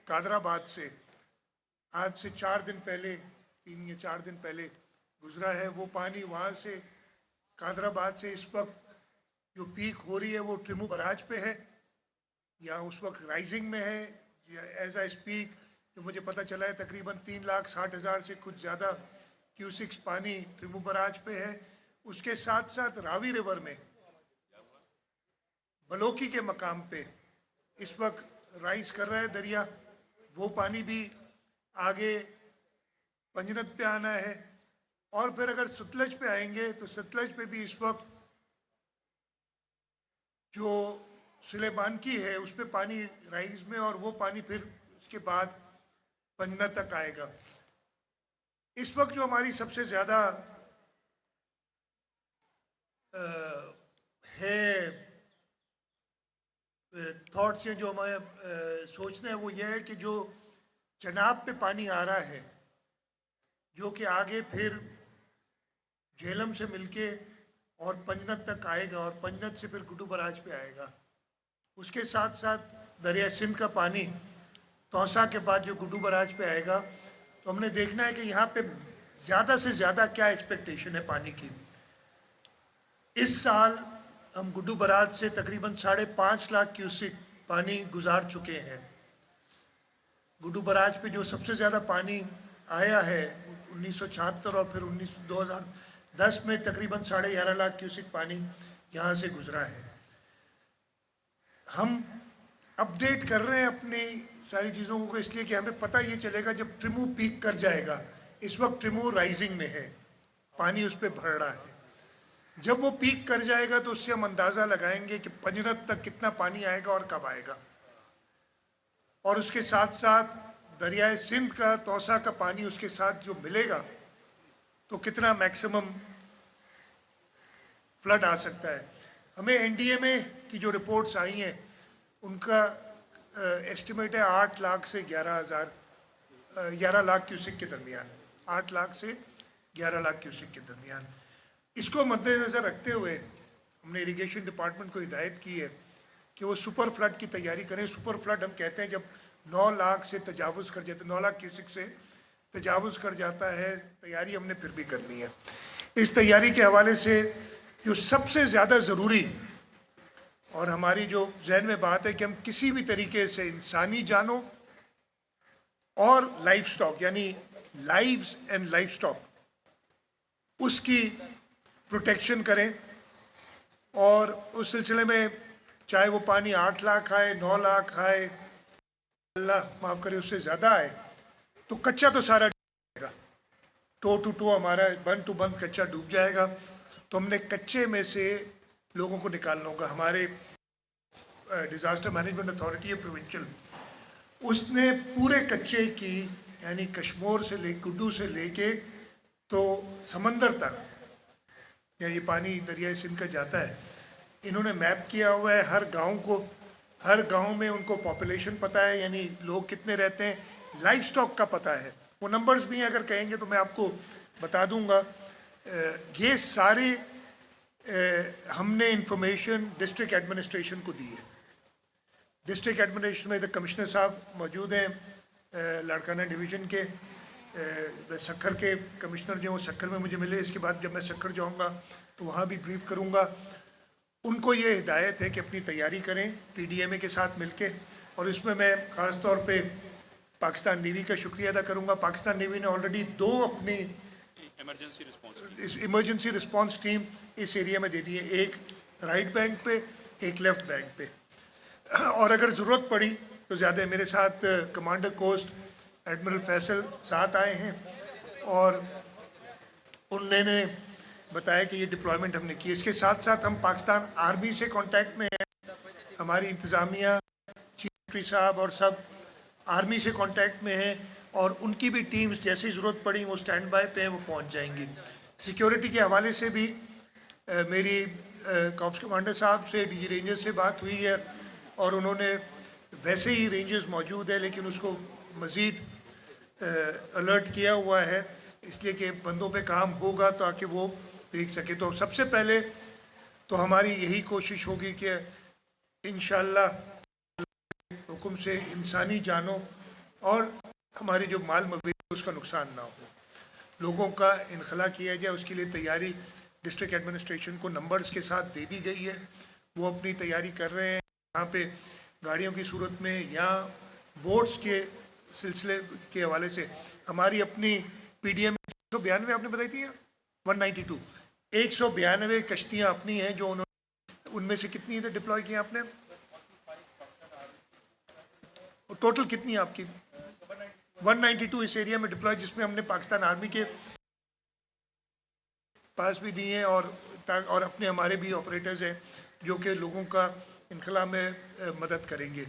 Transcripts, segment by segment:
कादराबाद से आज से 4 दिन पहले 3 या 4 दिन पहले गुजरा है। वो पानी वहाँ से कादराबाद से इस वक्त जो पीक हो रही है वो ट्रिमू बराज पे है या उस वक्त राइजिंग में है या एज आई स्पीक जो मुझे पता चला है तकरीबन 3,60,000 से कुछ ज़्यादा क्यूसिक्स पानी ट्रिमू बराज पे है। उसके साथ साथ रावी रिवर में बलोकी के मकाम पे इस वक्त राइज कर रहा है दरिया, वो पानी भी आगे पंजनत पे आना है। और फिर अगर सतलज पे आएंगे तो सतलज पे भी इस वक्त जो सुलेमानकी है उस पे पानी राइज में और वो पानी फिर उसके बाद पंजनत तक आएगा। इस वक्त जो हमारी सबसे ज़्यादा है थॉट्स हैं जो हमें सोचना है वो ये है कि जो चनाब पे पानी आ रहा है जो कि आगे फिर झेलम से मिलके और पंजनत तक आएगा और पंजनत से फिर गुड्डू बराज पे आएगा। उसके साथ साथ दरिया सिंध का पानी तौसा के बाद जो गुड्डू बराज पे आएगा तो हमने देखना है कि यहाँ पे ज़्यादा से ज़्यादा क्या एक्सपेक्टेशन है पानी की। इस साल हम गुड्डू बराज से तकरीबन 5.5 लाख क्यूसिक पानी गुजार चुके हैं। गुड्डू बराज पे जो सबसे ज़्यादा पानी आया है 1976 और फिर 2010 में तकरीबन 11.5 लाख क्यूसिक पानी यहाँ से गुजरा है। हम अपडेट कर रहे हैं अपनी सारी चीज़ों को इसलिए कि हमें पता ये चलेगा जब ट्रिमू पीक कर जाएगा। इस वक्त ट्रिमू राइजिंग में है, पानी उस पर भर रहा है। जब वो पीक कर जाएगा तो उससे हम अंदाज़ा लगाएंगे कि पंजनत तक कितना पानी आएगा और कब आएगा। और उसके साथ साथ दरियाए सिंध का तौसा का पानी उसके साथ जो मिलेगा तो कितना मैक्सिमम फ्लड आ सकता है। हमें एनडीएमए की जो रिपोर्ट्स आई हैं उनका एस्टिमेट है 8 लाख से 11 लाख क्यूसिक के दरमियान, 8 लाख से 11 लाख क्यूसिक के दरमियान। इसको मद्देनज़र रखते हुए हमने इरिगेशन डिपार्टमेंट को हिदायत की है कि वो सुपर फ्लड की तैयारी करें। सुपर फ्लड हम कहते हैं जब 9 लाख से तजावुज़ कर जाते, 9 लाख क्यूसिक से तजावुज़ कर जाता है। तैयारी हमने फिर भी करनी है। इस तैयारी के हवाले से जो सबसे ज़्यादा ज़रूरी और हमारी जो जहन में बात है कि हम किसी भी तरीके से इंसानी जानों और लाइफ स्टॉक यानी लाइव्स एंड लाइफ स्टॉक उसकी प्रोटेक्शन करें। और उस सिलसिले में चाहे वो पानी 8 लाख आए, 9 लाख आए, अल्लाह माफ़ करे उससे ज़्यादा आए, तो कच्चा तो सारा डूब जाएगा। टो टू टो हमारा बंद टू बंद कच्चा डूब जाएगा। तो हमने कच्चे में से लोगों को निकालना होगा। हमारे डिज़ास्टर मैनेजमेंट अथॉरिटी है प्रोविंशियल, उसने पूरे कच्चे की यानी कश्मीर से ले गुड्डू से लेके तो समंदर तक या ये पानी दरिया सिंध का जाता है, इन्होंने मैप किया हुआ है हर गांव को। हर गांव में उनको पॉपुलेशन पता है यानी लोग कितने रहते हैं, लाइफ स्टॉक का पता है। वो नंबर्स भी अगर कहेंगे तो मैं आपको बता दूंगा। ये सारे हमने इंफॉर्मेशन डिस्ट्रिक्ट एडमिनिस्ट्रेशन को दी है। डिस्ट्रिक्ट एडमिनिस्ट्रेशन में कमिश्नर साहब मौजूद हैं लाड़काना डिवीज़न के, सक्खर के कमिश्नर जो वो सक्खर में मुझे मिले। इसके बाद जब मैं सक्खर जाऊंगा तो वहाँ भी ब्रीफ करूंगा। उनको ये हिदायत है कि अपनी तैयारी करें पीडीएमए के साथ मिलके। और इसमें मैं ख़ास तौर पे पाकिस्तान नेवी का शुक्रिया अदा करूंगा। पाकिस्तान नेवी ने ऑलरेडी 2 अपनी इमरजेंसी रिस्पॉन्स टीम इस एरिया में दे दी है, एक राइट बैंक पे, एक लेफ़्ट बैंक पे। और अगर ज़रूरत पड़ी तो ज़्यादा मेरे साथ कमांडर कोस्ट एडमिरल फैसल साथ आए हैं और उन्होंने बताया कि ये डिप्लॉयमेंट हमने की। इसके साथ साथ हम पाकिस्तान आर्मी से कांटेक्ट में हैं। हमारी इंतज़ामिया चीफ सेक्रेटरी साहब और सब आर्मी से कांटेक्ट में हैं और उनकी भी टीम्स जैसी ज़रूरत पड़ी वो स्टैंड बाय पे हैं, वो पहुंच जाएंगी। सिक्योरिटी के हवाले से भी मेरी कॉप्स कमांडर साहब से डीजी रेंजर्स से बात हुई है और उन्होंने वैसे ही रेंजर्स मौजूद है लेकिन उसको मज़ीद अलर्ट किया हुआ है इसलिए कि बंदों पे काम होगा ताकि वो देख सके। तो सबसे पहले तो हमारी यही कोशिश होगी कि इंशाअल्लाह हुक्म से इंसानी जानों اور हमारे जो माल मवेशी उसका नुकसान ना हो, लोगों का इनखला किया जाए, उसके लिए तैयारी डिस्ट्रिक्ट एडमिनिस्ट्रेशन को नंबर्स के साथ दे दी गई है। वो अपनी तैयारी कर रहे हैं। यहाँ पे गाड़ियों की सूरत में या बोट्स के सिलसिले के हवाले से हमारी अपनी पीडीएम 192 आपने बताई थी, 192 192 कश्तियाँ अपनी हैं जो उन्होंने, उनमें से कितनी इधर डिप्लॉय की आपने, टोटल कितनी है आपकी? 192 इस एरिया में डिप्लॉय, जिसमें हमने पाकिस्तान आर्मी के पास भी दिए हैं और अपने हमारे भी ऑपरेटर्स हैं जो कि लोगों का इनखला में मदद करेंगे।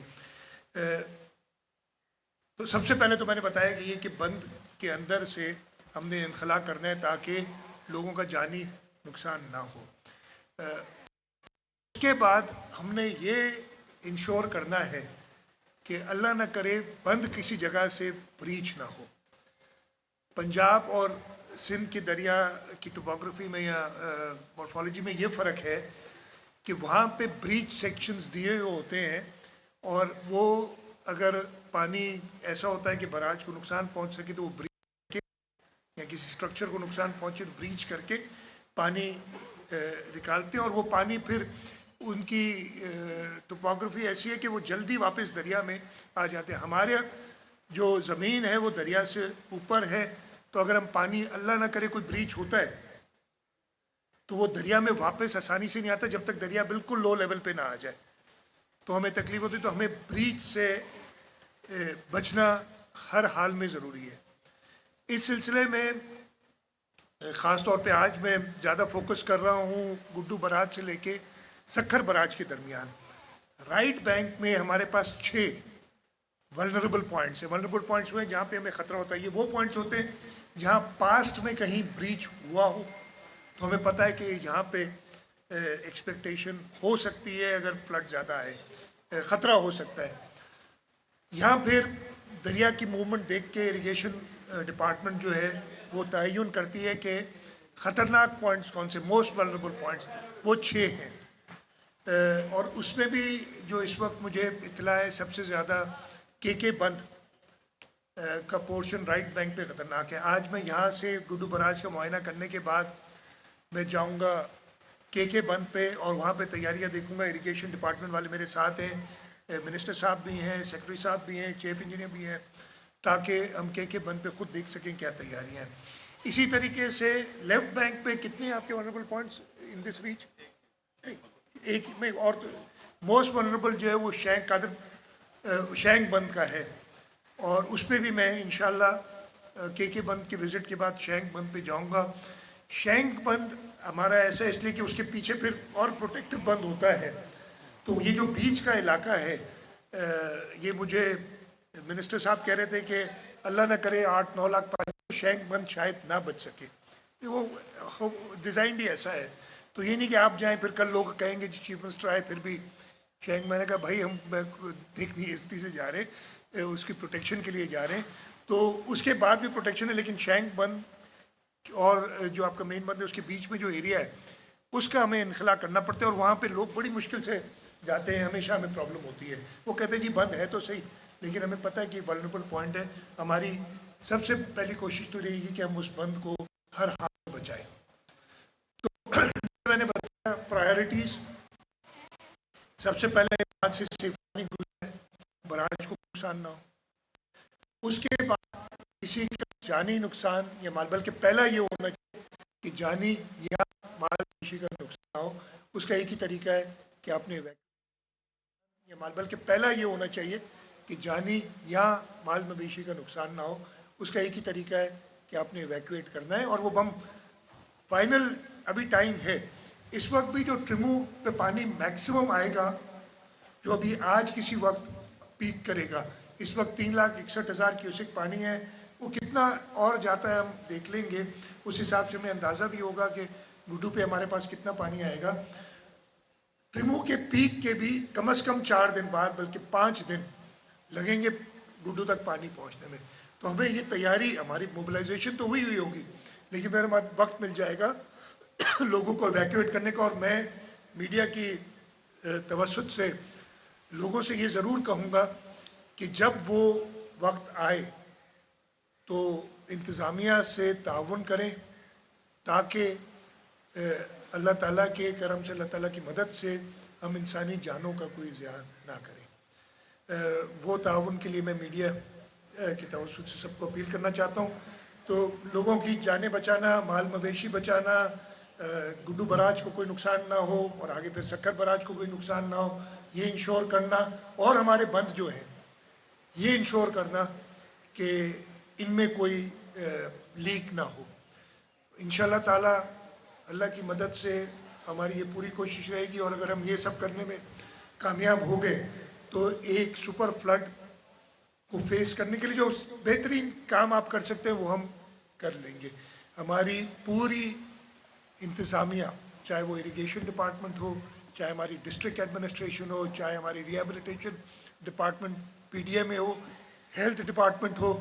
तो सबसे पहले तो मैंने बताया कि ये कि बंद के अंदर से हमने इनखला करना है ताकि लोगों का जानी नुकसान ना हो। उसके बाद हमने ये इंश्योर करना है कि अल्लाह न करे बंद किसी जगह से ब्रीच ना हो। पंजाब और सिंध के दरिया की टोपोग्राफी में या मॉर्फोलॉजी में ये फ़र्क है कि वहाँ पे ब्रीच सेक्शंस दिए हुए होते हैं और वो अगर पानी ऐसा होता है कि बराज को नुकसान पहुँच सके तो वो ब्रीच के या किसी स्ट्रक्चर को नुकसान पहुँचे तो ब्रीच करके पानी निकालते हैं और वो पानी फिर उनकी टोपोग्राफी ऐसी है कि वो जल्दी वापस दरिया में आ जाते हैं। हमारे जो ज़मीन है वो दरिया से ऊपर है, तो अगर हम पानी अल्लाह ना करे कोई ब्रीच होता है तो वो दरिया में वापस आसानी से नहीं आता जब तक दरिया बिल्कुल लो लेवल पे ना आ जाए, तो हमें तकलीफ होती है। तो हमें ब्रीच से बचना हर हाल में ज़रूरी है। इस सिलसिले में ख़ास तौर पे आज मैं ज़्यादा फोकस कर रहा हूँ गुड्डू बराज से लेके सक्खर बराज के दरमियान। राइट बैंक में हमारे पास 6 वल्नरेबल पॉइंट्स हैं। वल्नरेबल पॉइंट्स हुए जहाँ पे हमें ख़तरा होता है। ये वो पॉइंट्स होते हैं जहाँ पास्ट में कहीं ब्रीच हुआ हो तो हमें पता है कि यहाँ पे एक्सपेक्टेशन हो सकती है, अगर फ्लड ज़्यादा है ख़तरा हो सकता है। यहाँ फिर दरिया की मूवमेंट देख के इरिगेशन डिपार्टमेंट जो है वो तयन करती है कि ख़तरनाक पॉइंट्स कौन से, मोस्ट वल्नरेबल पॉइंट्स, वो 6 हैं। और उसमें भी जो इस वक्त मुझे इत्तला है सबसे ज़्यादा के बंद का पोर्शन राइट बैंक पे ख़तरनाक है। आज मैं यहाँ से गुड्डू बराज का मुआयना करने के बाद मैं जाऊँगा के बंद पे और वहाँ पे तैयारियाँ देखूँगा। इरिगेशन डिपार्टमेंट वाले मेरे साथ हैं, मिनिस्टर साहब भी हैं, सेक्रेटरी साहब भी हैं, चीफ इंजीनियर भी हैं, ताकि हम के बंद पे ख़ुद देख सकें क्या तैयारियाँ हैं। इसी तरीके से लेफ़्ट बैंक पे कितने आपके vulnerable points in this reach? एक में और मोस्ट वनरेबल जो है वो शैंक बंद का है और उस पर भी मैं इंशाल्लाह के बंद के विज़िट के बाद शैंक बंद पे जाऊंगा। शैंक बंद हमारा ऐसा इसलिए कि उसके पीछे फिर और प्रोटेक्टिव बंद होता है। तो ये जो बीच का इलाका है ये मुझे मिनिस्टर साहब कह रहे थे कि अल्लाह न करे 8-9 लाख पानी शैंक बंद शायद ना बच सके, वो डिज़ाइन ही ऐसा है। तो ये नहीं कि आप जाएं फिर कल लोग कहेंगे जी चीफ मिनिस्टर आए फिर भी शैंक, मैंने कहा भाई हम देखनी स्थिति से जा रहे हैं, उसकी प्रोटेक्शन के लिए जा रहे हैं, तो उसके बाद भी प्रोटेक्शन है। लेकिन शैंक बंद और जो आपका मेन बंद है उसके बीच में जो एरिया है उसका हमें इनखला करना पड़ता है और वहाँ पे लोग बड़ी मुश्किल से जाते हैं, हमेशा हमें प्रॉब्लम होती है। वो कहते हैं जी बंद है तो सही, लेकिन हमें पता है कि वल्नरेबल पॉइंट है। हमारी सबसे पहली कोशिश तो रहेगी कि हम उस बंद को हर हाल में बचाएँ। तो मैंने बताया प्रायोरिटीज़, सबसे पहले बराज से सेफ पानी गुजरे, बराज को नुकसान ना हो। उसके बाद किसी का जानी नुकसान या माल, बल्कि पहला ये होना चाहिए कि जानी या माल मवेशी का नुकसान ना हो। उसका एक ही तरीका है कि आपने या माल, बल्कि पहला ये होना चाहिए कि जानी या माल मवेशी का नुकसान ना हो। उसका एक ही तरीका है कि आपने इवैक्यूएट करना है और वो बम फाइनल अभी टाइम है। इस वक्त भी जो ट्रिमू पे पानी मैक्सिमम आएगा, जो अभी आज किसी वक्त पीक करेगा, इस वक्त 3,61,000 क्यूसेक पानी है। वो कितना और जाता है हम देख लेंगे, उस हिसाब से हमें अंदाज़ा भी होगा कि गुड्डू पे हमारे पास कितना पानी आएगा। ट्रिमू के पीक के भी कम से कम 4 दिन बाद, बल्कि 5 दिन लगेंगे गुड्डू तक पानी पहुँचने में। तो हमें ये तैयारी, हमारी मोबिलाइजेशन तो हुई होगी, लेकिन मेरे पास वक्त मिल जाएगा लोगों को इवैक्यूएट करने का। और मैं मीडिया की तवज्जुह से लोगों से ये ज़रूर कहूँगा कि जब वो वक्त आए तो इंतज़ामिया से ताउन करें ताकि अल्लाह ताला के करम से, अल्लाह ताला की मदद से हम इंसानी जानों का कोई ज़ियान ना करें। वो ताउन के लिए मैं मीडिया की तवज्जो से सबको अपील करना चाहता हूँ। तो लोगों की जानें बचाना, माल मवेशी बचाना, गुड्डू बराज को कोई नुकसान ना हो और आगे फिर सक्कर बराज को कोई नुकसान ना हो, ये इंश्योर करना, और हमारे बंद जो है ये इंश्योर करना कि इनमें कोई लीक ना हो। इंशाअल्लाह ताला अल्लाह की मदद से हमारी ये पूरी कोशिश रहेगी, और अगर हम ये सब करने में कामयाब हो गए तो एक सुपर फ्लड को फेस करने के लिए जो बेहतरीन काम आप कर सकते हैं वो हम कर लेंगे। हमारी पूरी इंतज़ामिया, चाहे वो इरिगेशन डिपार्टमेंट हो, चाहे हमारी डिस्ट्रिक्ट एडमिनिस्ट्रेशन हो, चाहे हमारी रिहेबिलिटेशन डिपार्टमेंट पीडीएम में हो, हेल्थ डिपार्टमेंट हो,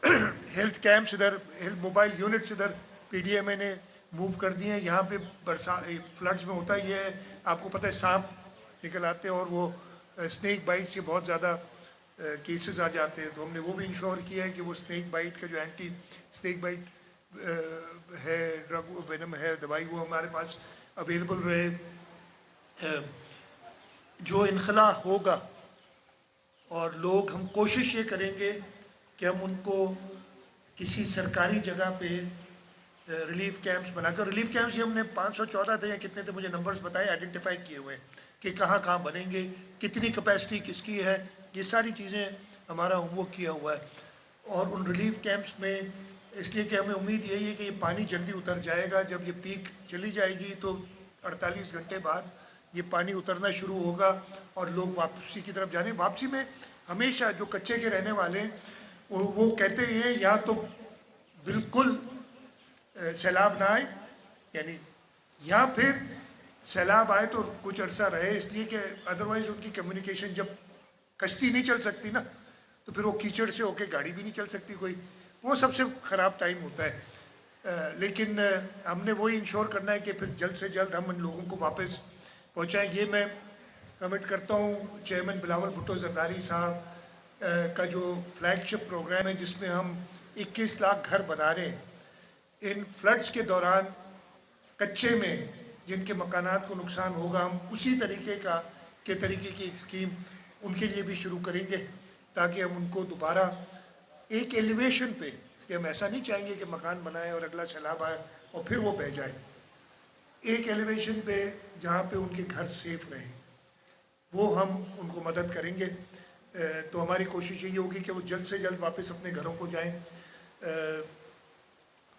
हेल्थ कैंप्स इधर, हेल्थ मोबाइल यूनिट्स इधर पीडीएमए ने मूव कर दिए हैं। यहाँ पे फ्लड्स में होता ही है, आपको पता है सांप निकल आते हैं और वो स्नेक बाइट से बहुत ज़्यादा केसेस आ जाते हैं। तो हमने वो भी इंश्योर किया है कि वो स्नेक बाइट का जो एंटी स्नेक बाइट है, ड्रग वेनम है, दवाई, वो हमारे पास अवेलेबल रहे। जो इनखला होगा और लोग, हम कोशिश ये करेंगे कि हम उनको किसी सरकारी जगह पे रिलीफ कैंप्स बनाकर, रिलीफ कैंप्स ये हमने 514 थे या कितने थे, मुझे नंबर्स बताए, आइडेंटिफाई किए हुए कि कहाँ कहाँ बनेंगे, कितनी कैपेसिटी किसकी है, ये सारी चीज़ें हमारा होमवर्क किया हुआ है। और उन रिलीफ कैंप्स में इसलिए कि हमें उम्मीद यही है कि ये पानी जल्दी उतर जाएगा। जब ये पीक चली जाएगी तो 48 घंटे बाद ये पानी उतरना शुरू होगा और लोग वापसी की तरफ जाने। वापसी में हमेशा जो कच्चे के रहने वाले हैं वो कहते हैं या तो बिल्कुल सैलाब ना आए, यानी या फिर सैलाब आए तो कुछ अरसा रहे, इसलिए कि अदरवाइज़ उनकी कम्युनिकेशन, जब कश्ती नहीं चल सकती ना तो फिर वो कीचड़ से होके गाड़ी भी नहीं चल सकती कोई, वो सबसे ख़राब टाइम होता है। लेकिन हमने वही इंश्योर करना है कि फिर जल्द से जल्द हम इन लोगों को वापस पहुँचाएँ। ये मैं कमिट करता हूँ चेयरमैन बिलावल भुट्टो जरदारी साहब का जो फ्लैगशिप प्रोग्राम है, जिसमें हम 21 लाख घर बना रहे हैं। इन फ्लड्स के दौरान कच्चे में जिनके मकानात को नुकसान होगा, हम उसी तरीके की एक स्कीम उनके लिए भी शुरू करेंगे ताकि हम उनको दोबारा एक एलिवेशन पे, इसलिए हम ऐसा नहीं चाहेंगे कि मकान बनाए और अगला सैलाब आए और फिर वो बह जाए। एक एलिवेशन पे जहाँ पे उनके घर सेफ रहें, वो हम उनको मदद करेंगे। तो हमारी कोशिश यही होगी कि वो जल्द से जल्द वापस अपने घरों को जाएं।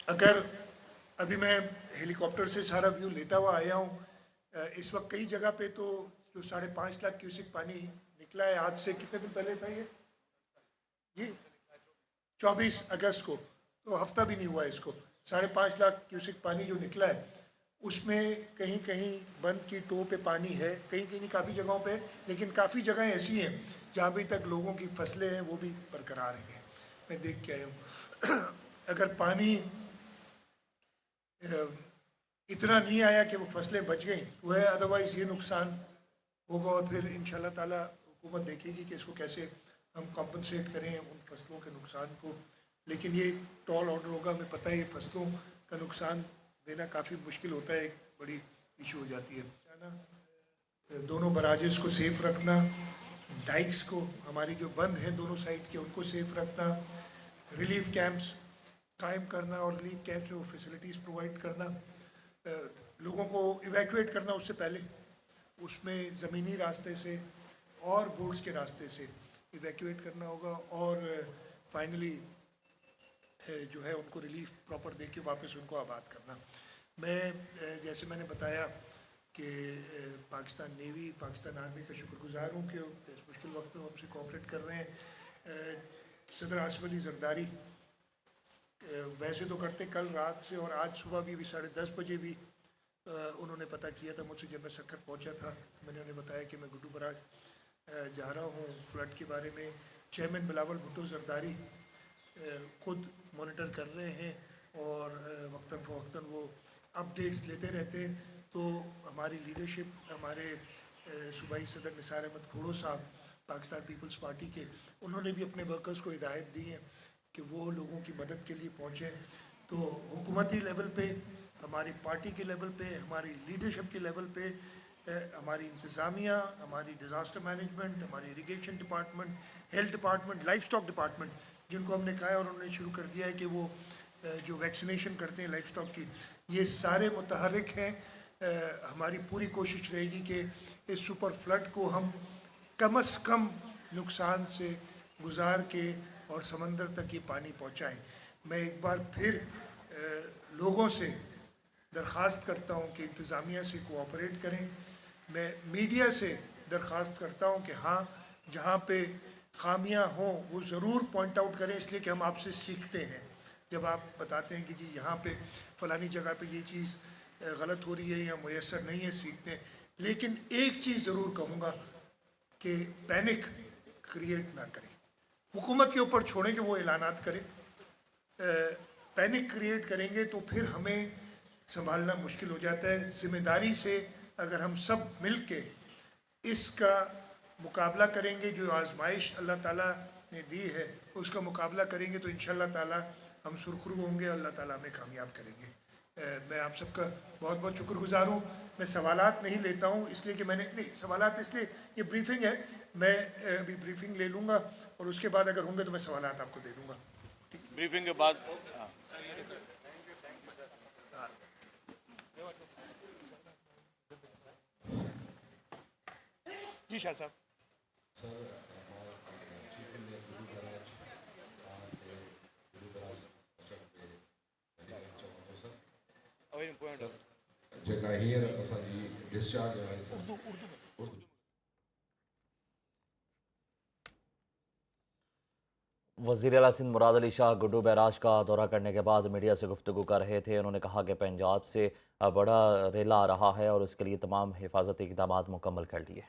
अगर अभी मैं हेलीकॉप्टर से सारा व्यू लेता हुआ आया हूँ, इस वक्त कई जगह पे तो जो 5.5 लाख क्यूसेक पानी निकला है, आज से कितने दिन पहले था ये जी 24 अगस्त को, तो हफ्ता भी नहीं हुआ इसको। 5.5 लाख क्यूसेक पानी जो निकला है उसमें कहीं कहीं बंद की टो पे पानी है, कहीं कहीं काफ़ी जगहों पे, लेकिन काफ़ी जगहें ऐसी हैं जहाँ अभी तक लोगों की फसलें हैं वो भी बरकरार हैं। मैं देख के आया हूँ। अगर पानी इतना नहीं आया कि वो फसलें बच गई वो है, अदरवाइज़ ये नुकसान होगा और फिर इंशाल्लाह ताला हुकूमत देखेगी कि इसको कैसे हम कॉम्पनसेट करें उन फसलों के नुकसान को। लेकिन ये टॉल ऑर्डर होगा, हमें पता है ये फसलों का नुकसान देना काफ़ी मुश्किल होता है, एक बड़ी इशू हो जाती है ना। दोनों बराजेस को सेफ रखना, डाइक्स को हमारी जो बंद हैं दोनों साइड के उनको सेफ रखना, रिलीफ कैंप्स कायम करना और रिलीफ कैंप्स में वो फैसिलिटीज़ प्रोवाइड करना, लोगों को इवैक्यूएट करना उससे पहले, उसमें ज़मीनी रास्ते से और बोट्स के रास्ते से इवैक्यूएट करना होगा, और फाइनली जो है उनको रिलीफ प्रॉपर दे के वापस उनको आबाद करना। मैं जैसे मैंने बताया कि पाकिस्तान नेवी, पाकिस्तान आर्मी का शुक्रगुजार हूँ कि इस मुश्किल वक्त में हमसे कोऑपरेट कर रहे हैं। सदर आसिफ अली जरदारी वैसे तो करते कल रात से, और आज सुबह भी 10:30 बजे भी उन्होंने पता किया था मुझसे। जब मैं सक्कर पहुंचा था मैंने उन्हें बताया कि मैं गुड्डू बराज जा रहा हूं फ्लड के बारे में। चेयरमैन बिलावल भुट्टो जरदारी खुद मॉनिटर कर रहे हैं और वक्तन फ़वक्तन वो अपडेट्स लेते रहते हैं। तो हमारी लीडरशिप, हमारे सूबाई सदर निसार अहमद खोड़ो साहब پاکستان پیپلز پارٹی کے، انہوں نے بھی اپنے ورکرز کو ہدایت دی ہے کہ وہ لوگوں کی مدد کے لیے پہنچیں. تو حکومتی لیول پہ، ہماری پارٹی کے لیول پہ، ہماری لیڈرشپ کے لیول پہ، ہماری انتظامیہ، ہماری ڈیزاسٹر مینجمنٹ، ہماری irrigation department, health department, life stock department, جن کو ہم نے کہا ہے اور انہوں نے شروع کر دیا ہے کہ وہ جو ویکسینیشن کرتے ہیں لائف اسٹاک کی، یہ سارے متحرک ہیں. ہماری پوری کوشش رہے گی کہ اس سپر فلڈ کو ہم کم از کم نقصان سے گزار کے اور سمندر تک یہ پانی پہنچائیں. میں ایک بار پھر لوگوں سے درخواست کرتا ہوں کہ انتظامیہ سے کوآپریٹ کریں. میں میڈیا سے درخواست کرتا ہوں کہ ہاں جہاں پہ خامیاں ہوں وہ ضرور پوائنٹ آؤٹ کریں، اس لیے کہ ہم آپ سے سیکھتے ہیں. جب آپ بتاتے ہیں کہ جی یہاں پہ فلانی جگہ پہ یہ چیز غلط ہو رہی ہے یا میسر نہیں ہے، سیکھتے ہیں. لیکن ایک چیز ضرور کہوں گا کہ پینک کریٹ نہ کریں. حکومت کے اوپر چھوڑیں کہ وہ اعلانات کریں. پینک کریٹ کریں گے تو پھر ہمیں سنبھالنا مشکل ہو جاتا ہے. ذمہ داری سے اگر ہم سب مل کے اس کا مقابلہ کریں گے، جو آزمائش اللہ تعالیٰ نے دی ہے اس کا مقابلہ کریں گے، تو انشاءاللہ تعالیٰ ہم سرخرو ہوں گے اور اللہ تعالیٰ ہمیں کامیاب کریں گے. میں آپ سب کا بہت بہت شکر گزار ہوں. میں سوالات نہیں لیتا ہوں اس لیے کہ میں نے نہیں سوالات، اس لیے یہ بریفنگ ہے، میں ابھی بریفنگ لے لوں گا اور اس کے بعد اگر ہوں گے تو میں سوالات آپ کو دے دوں گا. بریفنگ کے بعد جی شاہ صاحب. जेका हींअर असांजी डिस्चार्ज وزیر اعلیٰ سندھ مراد علی شاہ گڈو بیراج کا دورہ کرنے کے بعد میڈیا سے گفتگو کر رہے تھے. انہوں نے کہا کہ پنجاب سے بڑا ریلا آ رہا ہے اور اس کے لیے تمام حفاظتی اقدامات مکمل کر لیے.